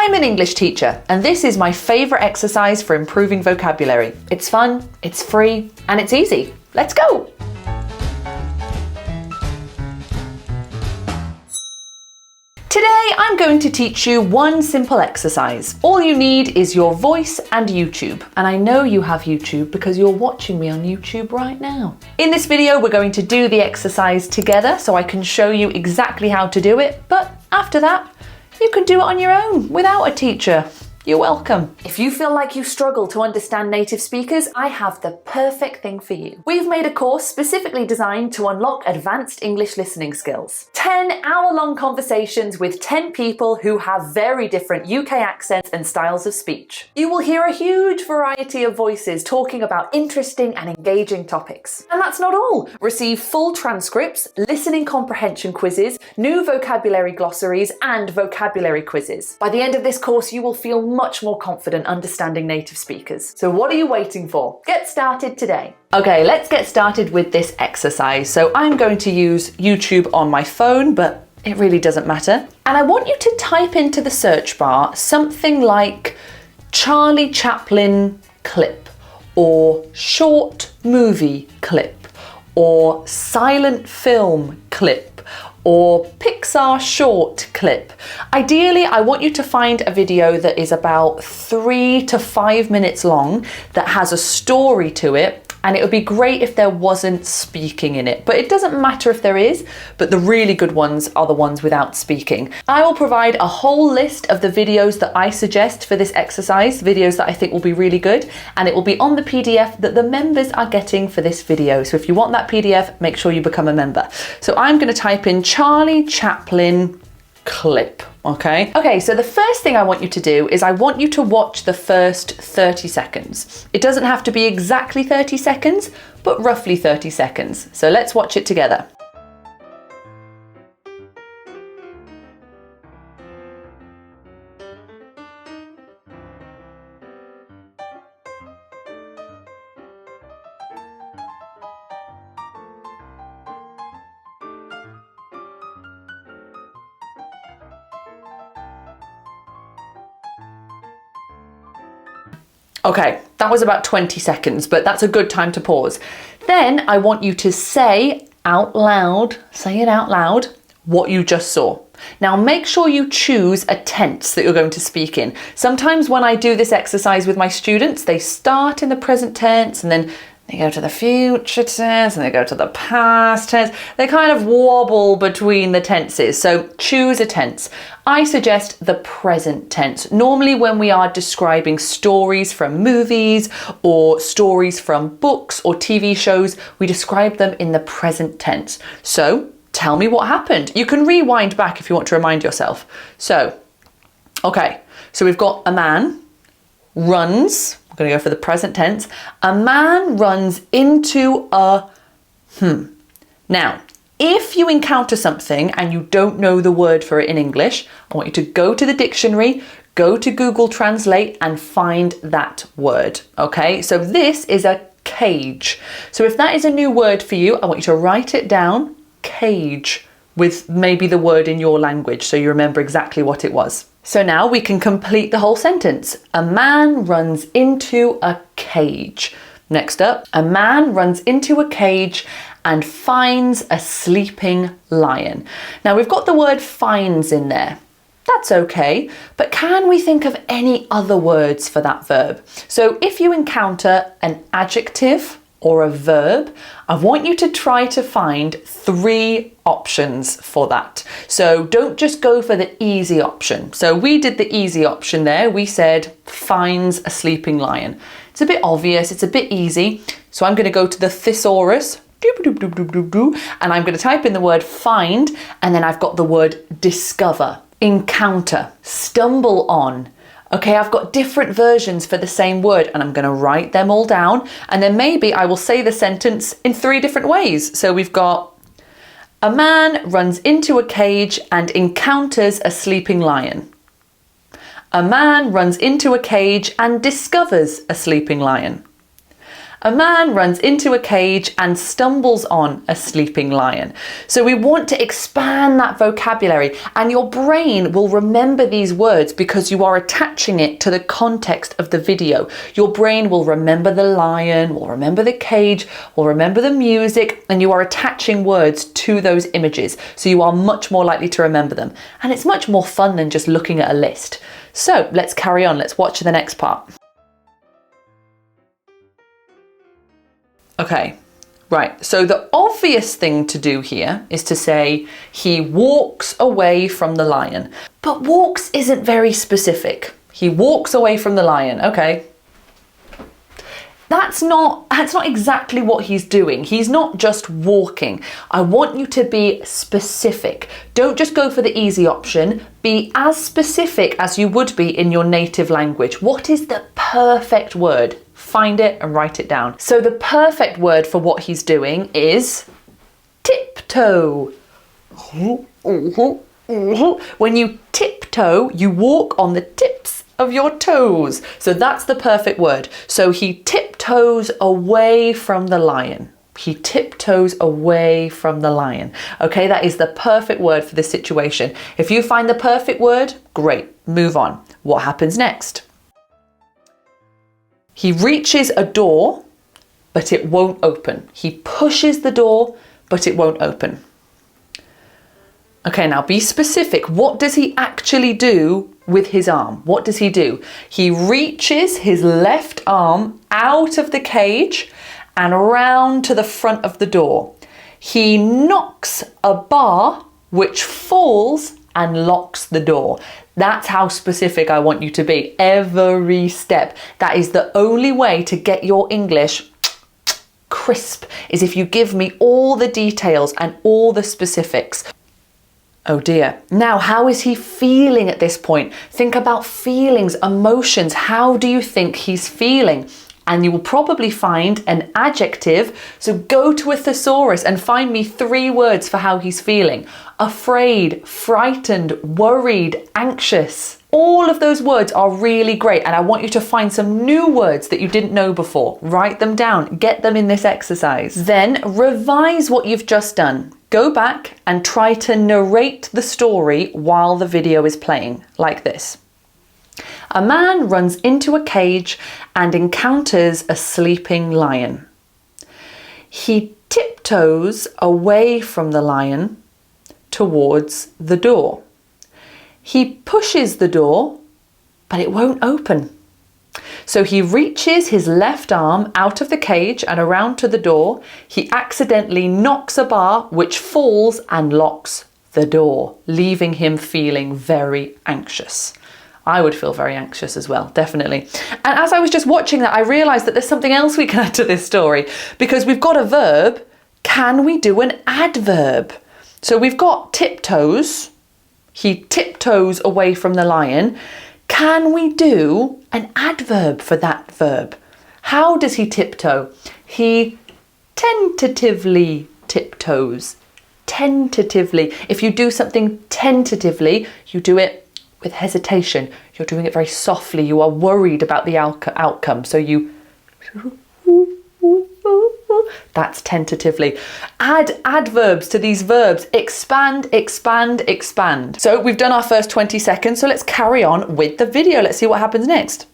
I'm an English teacher, and this is my favourite exercise for improving vocabulary. It's fun, it's free, and it's easy. Let's go! Today I'm going to teach you one simple exercise. All you need is your voice and YouTube. And I know you have YouTube because you're watching me on YouTube right now. In this video we're going to do the exercise together so I can show you exactly how to do it, but after that you can do it on your own without a teacher. You're welcome. If you feel like you struggle to understand native speakers, I have the perfect thing for you. We've made a course specifically designed to unlock advanced English listening skills. 10-hour-long conversations with 10 people who have very different UK accents and styles of speech. You will hear a huge variety of voices talking about interesting and engaging topics. And that's not all. Receive full transcripts, listening comprehension quizzes, new vocabulary glossaries, and vocabulary quizzes. By the end of this course, you will feel much more confident understanding native speakers. So what are you waiting for? Get started today. Okay, let's get started with this exercise. So I'm going to use YouTube on my phone, but it really doesn't matter. And I want you to type into the search bar something like Charlie Chaplin clip, or short movie clip, or silent film clip, or Pixar short clip. Ideally, I want you to find a video that is about 3 to 5 minutes long that has a story to it, and it would be great if there wasn't speaking in it, but it doesn't matter if there is, but the really good ones are the ones without speaking. I will provide a whole list of the videos that I suggest for this exercise, videos that I think will be really good, and it will be on the PDF that the members are getting for this video. So if you want that PDF, make sure you become a member. So I'm going to type in Charlie Chaplin clip. Okay, so the first thing I want you to do is I want you to watch the first 30 seconds. It doesn't have to be exactly 30 seconds, but roughly 30 seconds. So let's watch it together. Okay, that was about 20 seconds, but that's a good time to pause. Then I want you to say out loud, what you just saw. Now make sure you choose a tense that you're going to speak in. Sometimes when I do this exercise with my students, they start in the present tense and then they go to the future tense and they go to the past tense. They kind of wobble between the tenses. So choose a tense. I suggest the present tense. Normally when we are describing stories from movies or stories from books or TV shows, we describe them in the present tense. So tell me what happened. You can rewind back if you want to remind yourself. So, okay, so we've got a man runs. I'm going to go for the present tense. A man runs into a Now, if you encounter something and you don't know the word for it in English, I want you to go to the dictionary, go to Google Translate and find that word. Okay, so this is a cage. So if that is a new word for you, I want you to write it down, cage, with maybe the word in your language so you remember exactly what it was. So now we can complete the whole sentence. A man runs into a cage. Next up, a man runs into a cage and finds a sleeping lion. Now we've got the word finds in there. That's okay, but can we think of any other words for that verb? So if you encounter an adjective or a verb, I want you to try to find 3 options for that. So don't just go for the easy option. So we did the easy option there. We said finds a sleeping lion. It's a bit obvious, it's a bit easy. So I'm going to go to the thesaurus, and I'm going to type in the word find, and then I've got the word discover, encounter, stumble on. Okay, I've got different versions for the same word and I'm going to write them all down, and then maybe I will say the sentence in 3 different ways. So we've got a man runs into a cage and encounters a sleeping lion. A man runs into a cage and discovers a sleeping lion. A man runs into a cage and stumbles on a sleeping lion. So we want to expand that vocabulary, and your brain will remember these words because you are attaching it to the context of the video. Your brain will remember the lion, will remember the cage, will remember the music, and you are attaching words to those images. So you are much more likely to remember them. And it's much more fun than just looking at a list. So let's carry on. Let's watch the next part. Okay, right. So the obvious thing to do here is to say he walks away from the lion. But walks isn't very specific. He walks away from the lion. Okay. That's not exactly what he's doing. He's not just walking. I want you to be specific. Don't just go for the easy option. Be as specific as you would be in your native language. What is the perfect word? Find it and write it down. So the perfect word for what he's doing is tiptoe. When you tiptoe, you walk on the tips of your toes. So that's the perfect word. So he tiptoes away from the lion. He tiptoes away from the lion. Okay, that is the perfect word for this situation. If you find the perfect word, great, move on. What happens next? He reaches a door, but it won't open. He pushes the door, but it won't open. Okay, now be specific. What does he actually do with his arm? What does he do? He reaches his left arm out of the cage and around to the front of the door. He knocks a bar which falls and locks the door. That's how specific I want you to be. Every step. That is the only way to get your English crisp, is if you give me all the details and all the specifics. Oh dear. Now, how is he feeling at this point? Think about feelings, emotions. How do you think he's feeling? And you will probably find an adjective. So go to a thesaurus and find me 3 words for how he's feeling. Afraid, frightened, worried, anxious. All of those words are really great, and I want you to find some new words that you didn't know before. Write them down, get them in this exercise. Then revise what you've just done. Go back and try to narrate the story while the video is playing, like this. A man runs into a cage and encounters a sleeping lion. He tiptoes away from the lion towards the door. He pushes the door, but it won't open. So he reaches his left arm out of the cage and around to the door. He accidentally knocks a bar which falls and locks the door, leaving him feeling very anxious. I would feel very anxious as well, definitely. And as I was just watching that, I realised that there's something else we can add to this story, because we've got a verb. Can we do an adverb? So we've got tiptoes. He tiptoes away from the lion. Can we do an adverb for that verb? How does he tiptoe? He tentatively tiptoes. Tentatively. If you do something tentatively, you do it with hesitation. You're doing it very softly. You are worried about the outcome. So you... That's tentatively. Add adverbs to these verbs. Expand, expand, expand. So we've done our first 20 seconds. So let's carry on with the video. Let's see what happens next.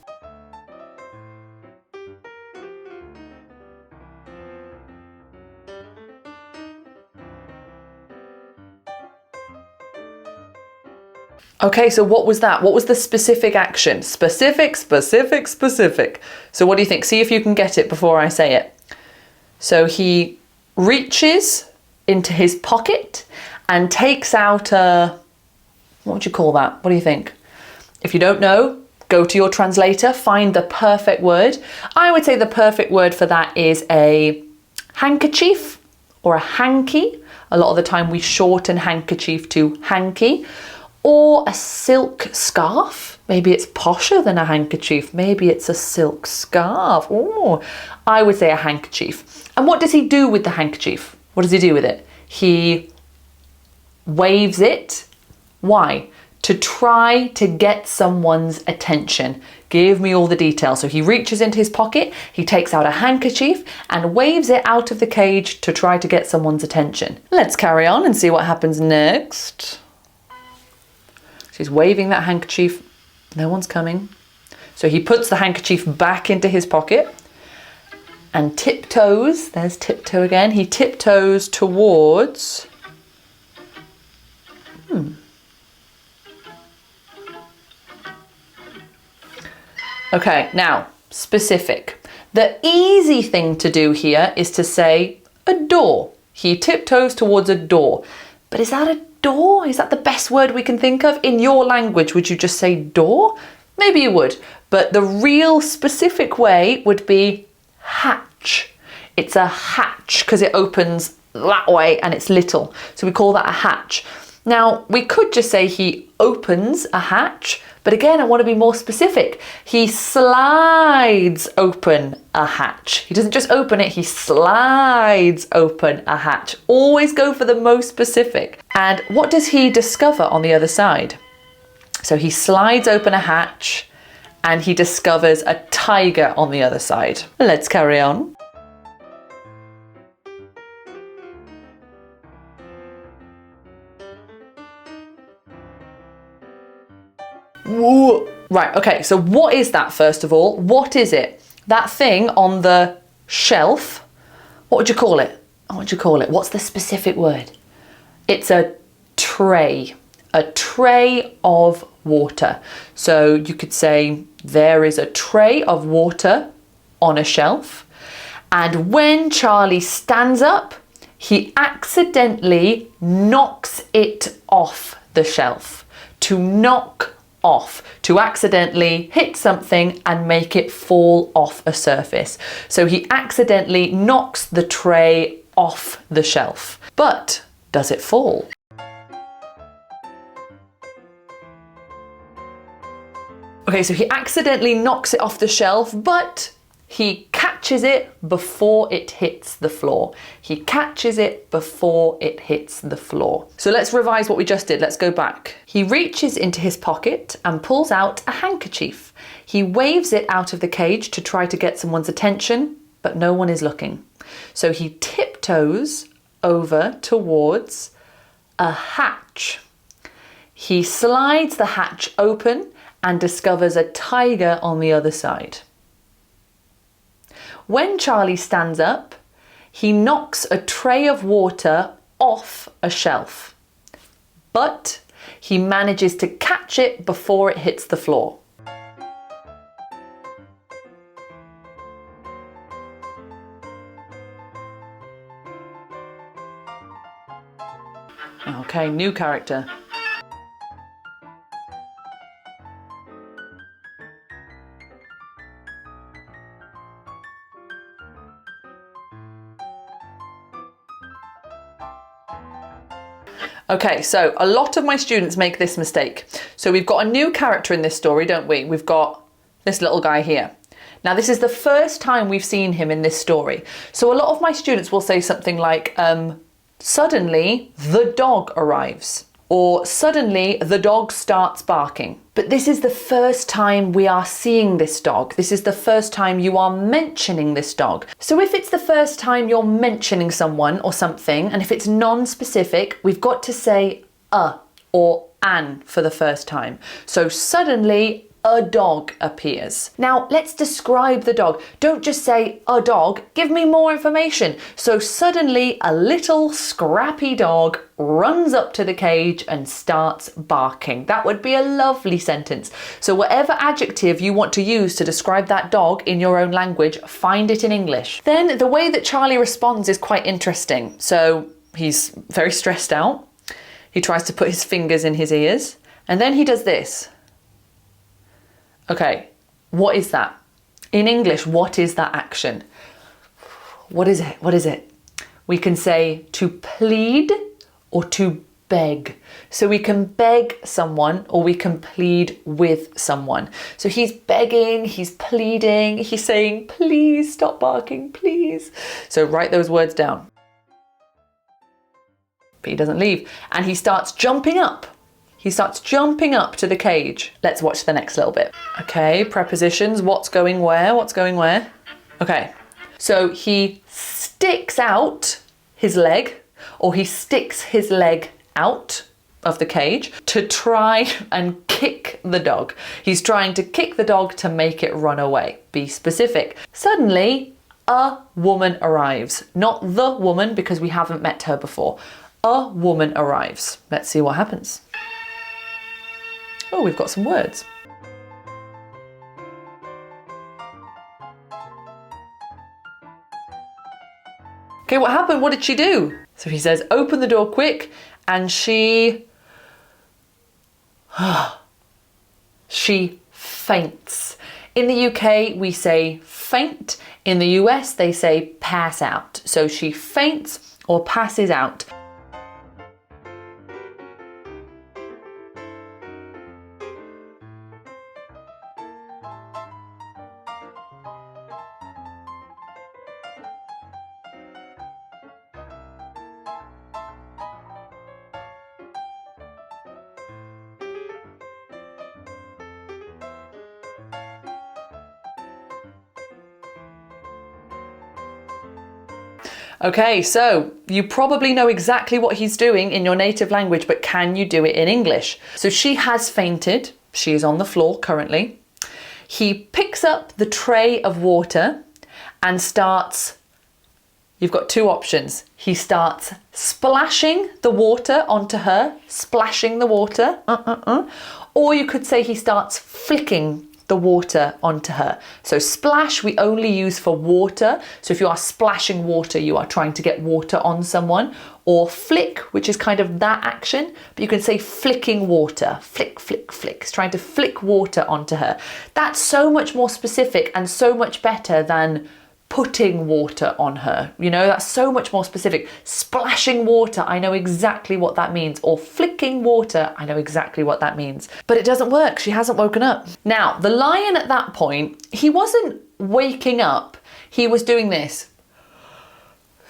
Okay, so what was that? What was the specific action? Specific, specific, specific. So what do you think? See if you can get it before I say it. So he reaches into his pocket and takes out a... What would you call that? What do you think? If you don't know, go to your translator, find the perfect word. I would say the perfect word for that is a handkerchief or a hanky. A lot of the time we shorten handkerchief to hanky. Or a silk scarf. Maybe it's posher than a handkerchief. Maybe it's a silk scarf. Oh, I would say a handkerchief. And what does he do with the handkerchief? What does he do with it? He waves it. Why? to try to get someone's attention. Give me all the details. So he reaches into his pocket, he takes out a handkerchief and waves it out of the cage to try to get someone's attention. Let's carry on and see what happens next. He's waving that handkerchief. No one's coming. So he puts the handkerchief back into his pocket and tiptoes. There's tiptoe again. He tiptoes towards... Okay, now, specific. The easy thing to do here is to say a door. He tiptoes towards a door. But is that a door? Is that the best word we can think of? In your language, would you just say door? Maybe you would. But the real specific way would be hatch. It's a hatch because it opens that way and it's little. So we call that a hatch. Now, we could just say he opens a hatch, but again, I want to be more specific. He slides open a hatch. He doesn't just open it, he slides open a hatch. Always go for the most specific. And what does he discover on the other side? So he slides open a hatch and he discovers a tiger on the other side. Let's carry on. Whoa. Right, okay, so what is that first of all? What is it? That thing on the shelf, what would you call it? What would you call it? What's the specific word? It's a tray of water. So you could say there is a tray of water on a shelf, and when Charlie stands up, he accidentally knocks it off the shelf. To knock off, to accidentally hit something and make it fall off a surface. So he accidentally knocks the tray off the shelf. But does it fall? Okay, so he accidentally knocks it off the shelf, but he catches it before it hits the floor. He catches it before it hits the floor. So let's revise what we just did. Let's go back. He reaches into his pocket and pulls out a handkerchief. He waves it out of the cage to try to get someone's attention, but no one is looking. So he tiptoes over towards a hatch. He slides the hatch open and discovers a tiger on the other side. When Charlie stands up, he knocks a tray of water off a shelf, but he manages to catch it before it hits the floor. Okay, new character. Okay, so a lot of my students make this mistake. So we've got a new character in this story, don't we? We've got this little guy here. Now this is the first time we've seen him in this story. So a lot of my students will say something like, suddenly the dog arrives, or suddenly the dog starts barking. But this is the first time we are seeing this dog. This is the first time you are mentioning this dog. So if it's the first time you're mentioning someone or something, and if it's non-specific, we've got to say a or an for the first time. So suddenly a dog appears. Now let's describe the dog. Don't just say a dog, give me more information. So suddenly a little scrappy dog runs up to the cage and starts barking. That would be a lovely sentence. So whatever adjective you want to use to describe that dog in your own language, find it in English. Then the way that Charlie responds is quite interesting. So he's very stressed out. He tries to put his fingers in his ears, and then he does this. Okay, what is that? In English, what is that action? What is it? What is it? We can say to plead or to beg. So we can beg someone or we can plead with someone. So he's begging, he's pleading, he's saying, please stop barking, please. So write those words down. But he doesn't leave. And he starts jumping up. He starts jumping up to the cage. Let's watch the next little bit. Okay, prepositions. What's going where? What's going where? Okay, so he sticks out his leg, or he sticks his leg out of the cage to try and kick the dog. He's trying to kick the dog to make it run away. Be specific. Suddenly, a woman arrives. Not the woman, because we haven't met her before. A woman arrives. Let's see what happens. Oh, we've got some words. Okay, what happened? What did she do? So he says, open the door quick, and she faints. In the UK, we say faint. In the US, they say pass out. So she faints or passes out. Okay, so you probably know exactly what he's doing in your native language, but can you do it in English? So she has fainted. She is on the floor currently. He picks up the tray of water and starts, you've got two options. He starts splashing the water onto her, splashing the water, or you could say he starts flicking the water onto her. So splash we only use for water. So if you are splashing water, you are trying to get water on someone. Or flick, which is kind of that action, but you can say flicking water. Flick, flick, flick. It's trying to flick water onto her. That's so much more specific and so much better than putting water on her. You know, that's so much more specific. Splashing water, I know exactly what that means. Or flicking water, I know exactly what that means. But it doesn't work. She hasn't woken up. Now, the lion at that point, he wasn't waking up. He was doing this.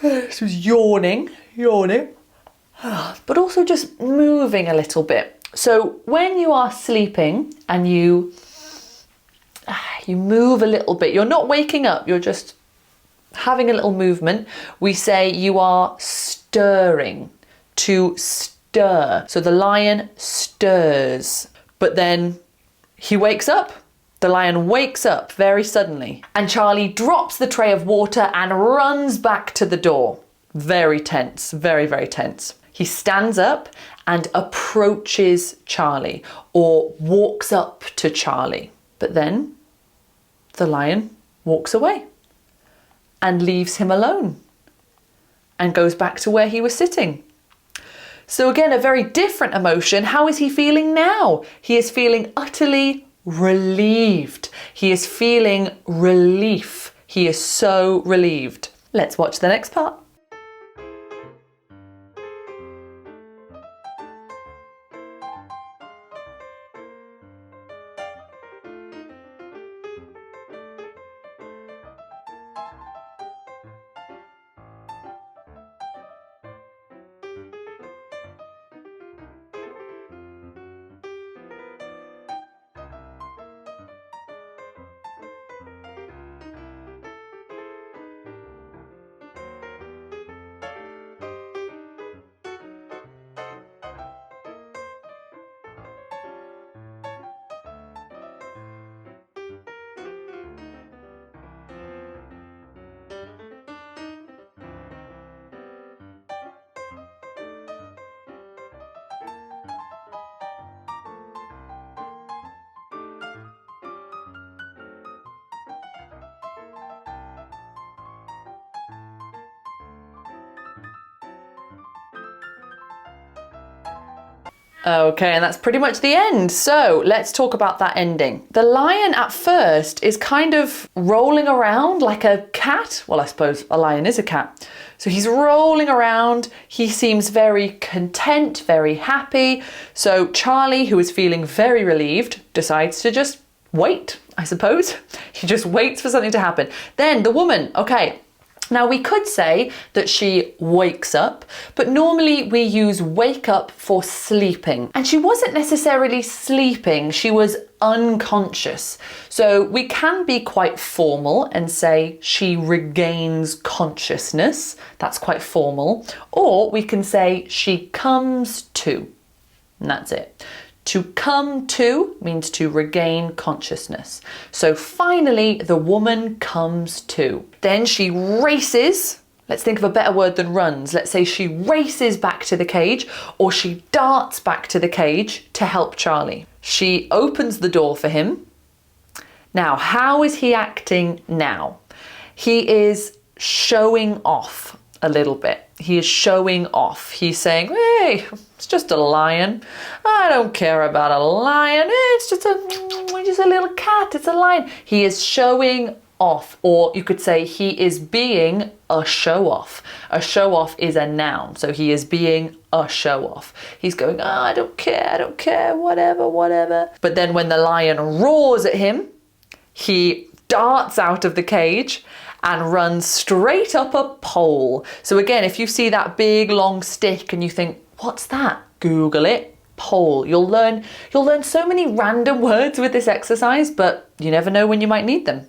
This was yawning, but also just moving a little bit. So when you are sleeping and you move a little bit, you're not waking up, you're just having a little movement, we say you are stirring, to stir. So the lion stirs, but then he wakes up. The lion wakes up very suddenly, and Charlie drops the tray of water and runs back to the door. Very tense, very, very tense. He stands up and approaches Charlie, or walks up to Charlie. But then the lion walks away and leaves him alone and goes back to where he was sitting. So again, a very different emotion. How is he feeling now? He is feeling utterly relieved. He is feeling relief. He is so relieved. Let's watch the next part. Okay, and that's pretty much the end. So let's talk about that ending. The lion at first is kind of rolling around like a cat. Well, I suppose a lion is a cat. So he's rolling around. He seems very content, very happy. So Charlie, who is feeling very relieved, decides to just wait, I suppose. He just waits for something to happen. Then the woman, okay, Now we could say that she wakes up, but normally we use wake up for sleeping. And she wasn't necessarily sleeping, she was unconscious. So we can be quite formal and say she regains consciousness. That's quite formal. Or we can say she comes to. And that's it. To come to means to regain consciousness. So finally, the woman comes to. Then she races. Let's think of a better word than runs. Let's say she races back to the cage, or she darts back to the cage to help Charlie. She opens the door for him. Now, how is he acting now? He is showing off a little bit. He is showing off. He's saying, hey, it's just a lion. I don't care about a lion. It's just a little cat. It's a lion. He is showing off, or you could say he is being a show off. A show off is a noun, so he is being a show off. He's going, I don't care, whatever. But then when the lion roars at him, he darts out of the cage and runs straight up a pole. So again, if you see that big long stick and you think, what's that? Google it. Pole. You'll learn so many random words with this exercise, but you never know when you might need them.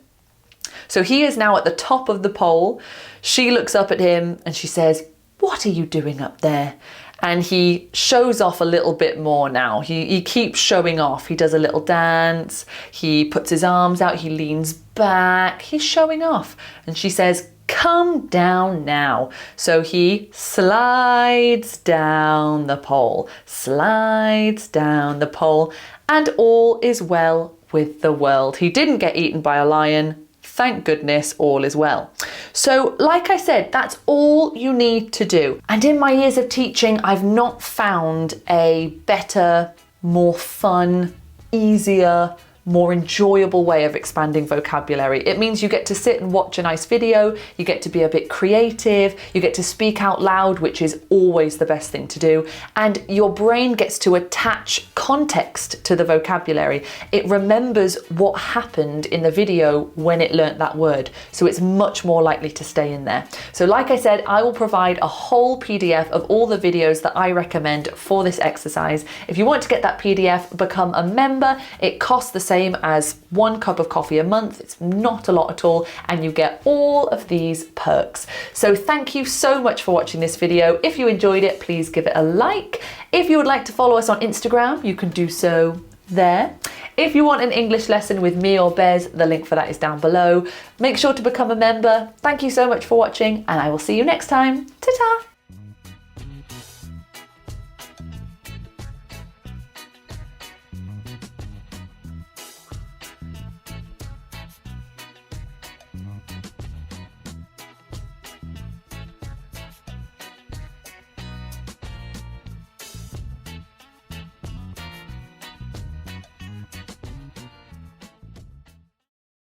So he is now at the top of the pole. She looks up at him and she says, what are you doing up there? And he shows off a little bit more now. He keeps showing off. He does a little dance. He puts his arms out. He leans back. He's showing off. And she says, come down now. So he slides down the pole, slides down the pole, and all is well with the world. He didn't get eaten by a lion. Thank goodness, all is well. So like I said, that's all you need to do. And in my years of teaching, I've not found a better, more fun, easier, more enjoyable way of expanding vocabulary. It means you get to sit and watch a nice video, you get to be a bit creative, you get to speak out loud, which is always the best thing to do, and your brain gets to attach context to the vocabulary. It remembers what happened in the video when it learnt that word, so it's much more likely to stay in there. So like I said, I will provide a whole PDF of all the videos that I recommend for this exercise. If you want to get that PDF, become a member. It costs the same as 1 cup of coffee a month. It's not a lot at all, and you get all of these perks. So thank you so much for watching this video. If you enjoyed it, please give it a like. If you would like to follow us on Instagram, you can do so there. If you want an English lesson with me or Bez, the link for that is down below. Make sure to become a member. Thank you so much for watching, and I will see you next time. Ta-ta!